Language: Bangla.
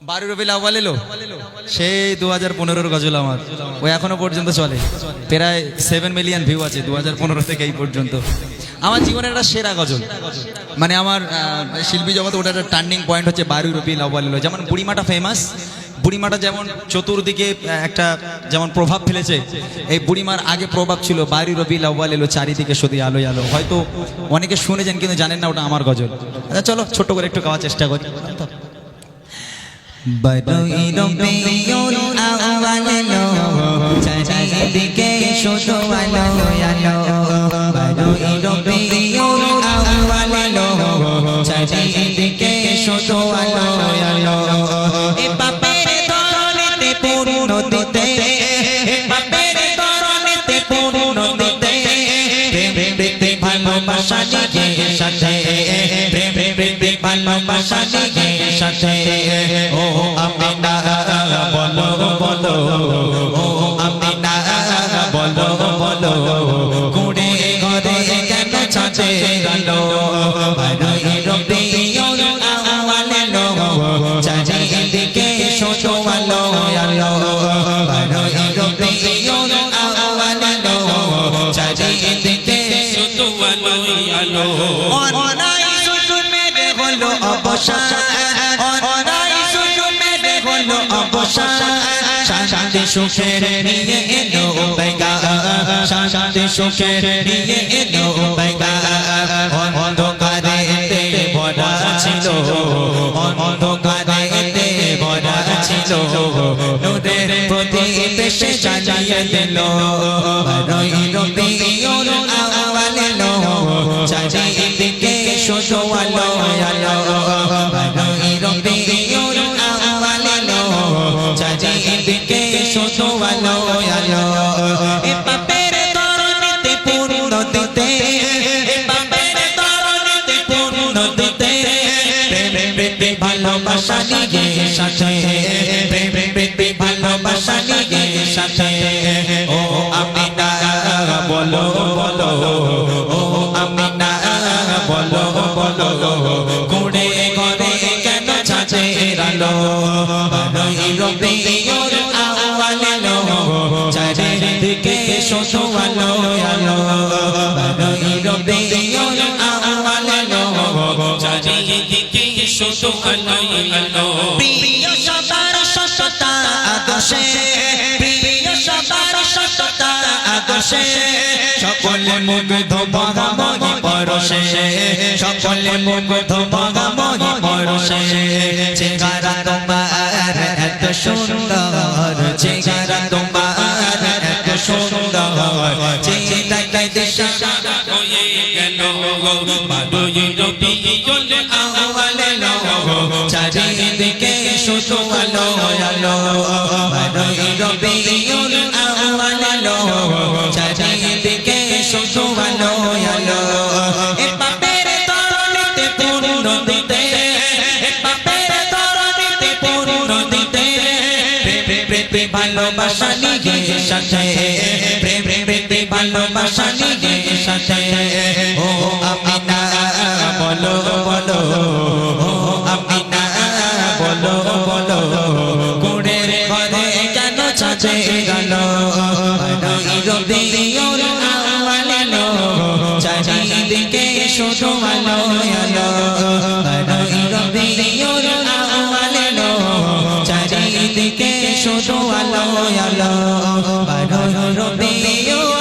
12 রবিউল আউয়াল এলো, সেই 2015-র গজল আমার, ও এখনো পর্যন্ত চলে, প্রায় 7 মিলিয়ন ভিউ আছে 2015 থেকে এই পর্যন্ত। আমার জীবনের একটা সেরা গজল, মানে আমার শিল্পী জগতে ওটা একটা টার্নিং পয়েন্ট হচ্ছে 12 রবিউল আউয়াল এলো। যেমন বুড়িমাটা ফেমাস, বুড়িমাটা যেমন চতুর্দিকে একটা যেমন প্রভাব ফেলেছে, এই বুড়িমার আগে প্রভাব ছিল 12 রবিউল আউয়াল এলো, চারিদিকে শুধু আলোয় আলো। হয়তো অনেকে শুনেছেন কিন্তু জানেন না ওটা আমার গজল। আচ্ছা চলো ছোট্ট করে একটু গাওয়ার চেষ্টা করি। বারোই রবিউল আউয়াল এলো, চারিদিকে শুধু আলো আলো। বারোই রবিউল আউয়াল এলো, চারিদিকে শুধু আলো আলো। এ বাপের দরনেতে পূর্ণ দিতে, বাপের দরনেতে পূর্ণ দিতে, প্রেম প্রীতি ভালোবাসা নিজের সাথে, প্রেম প্রীতি ভালোবাসা নিজের সাথে। ও আমিনা বলো বলো, ও আমিনা বলো বলো, কুড়ে ঘরে কেন ছাঁচে গেল? বারোই রবিউল আউয়াল এলো, চারিদিকে শুধু আলো আলো। বারোই রবিউল আউয়াল এলো, চারিদিকে শুধু আলো আলো। অনাই শুধু মেরে হলো অবসান, অনাই শুধু মেরে হলো অবসান। শান্তি সুখের নিয়ে এলো বেগা, শান্তি সুখের নিয়ে এলো বেগা। অন্ধকারেতে ভরা ছিল, অন্ধকারেতে ভরা ছিল, নূরের প্রদীপ এসে জ্বালিয়ে দিল। বারোই রবিউল আউয়াল এলো, চারিদিকে শুধু আলো আলো। বারোই রবিউল আউয়াল এলো, চারিদিকে শুধু আলো আলো। এ বাপের দরনেতে পূর্ণ দিতে, এ বাপের দরনেতে পূর্ণ দিতে, প্রেম প্রীতি ভালোবাসা নিজের সাথে, প্রেম প্রীতি ভালোবাসা নিজের সাথে। ও আমিনা বলো বলো, ও আমিনা বলো বলো, কুড়ে ঘরে কেন ছাঁচে আলো? বারোই রবিউল আউয়াল এলো, চারিদিকে শুধু আলো আলো। বারোই রবিউল আউয়াল এলো, চারিদিকে শুধু আলো আলো। প্রিয় সবার সততা আদর্শে, প্রিয় সবার সততা আদর্শে, সকলে মুগ্ধ ভাগাময়ী পরশে, সকলে মুগ্ধ ভাগাময়ী পরশে। চেহারা তোমার এত সুন্দর, চেহারা তোমার এত সুন্দর, চেহারায় দিশা হয়ে গেল। বারোই রবিউল আউয়াল এলো, চারিদিকে শুধু আলো আলো। বারোই রবিউল আউয়াল এলো, চারিদিকে শুধু আলো আলো। এ বাপের দরনেতে পূর্ণ দিতে, এ বাপের দরনেতে পূর্ণ দিতে, প্রেম প্রীতি ভালোবাসা নিজের সাথে, প্রেম প্রীতি ভালোবাসা নিজের সাথে। ও আমিনা বলো বলো, ও আমিনা বলো বলো, কুড়ে ঘরে কেন ছাঁচে গেল? বারোই রবিউল আউয়াল এলো, চারিদিকে শুধু আলো আলো। বারোই রবিউল আউয়াল এলো, চারিদিকে শুধু আলো আলো। বারোই রবিউল